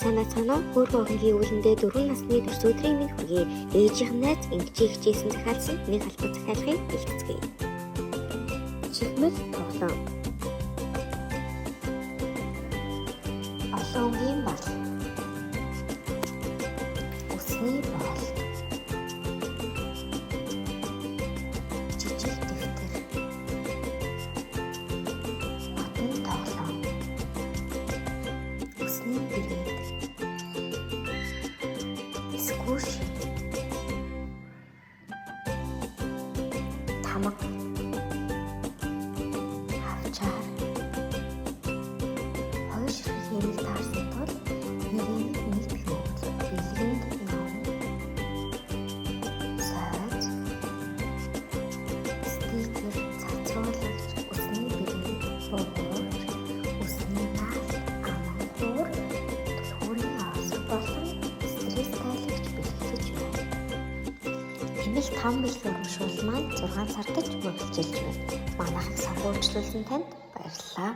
Сайн байцгаана уу? Өөрөө хогийн үүлэндээ 4 насны төрс өдрийн минь хүргэе. Ээжийнх найз ингэж хичээсэн захиалсан нэг албан захиалгыг бэлтгэцгээе. Чихмэл тоглоом. Олон өнгийн бол. Усны боол. Жижиг дэвтэр. Батны тоглоом. Усны бэрээд. Скуш. Тамга. Хавчаар. Хоёр ширхэг хэмэл таарсан тул нэг бэлгэнд ном. Сайз. Стикер цацруулагч усны бэрээд богоож усны наал аманхуур төлхүүрийн авсар болон стресс тайлагч бэлтгэж байна. Тэмэл 5 бэлгийн урамшуул маань 6 сар гэж мөрөлжилж байна. Манайхыг сонгуульчлуулсан танд баярлалаа.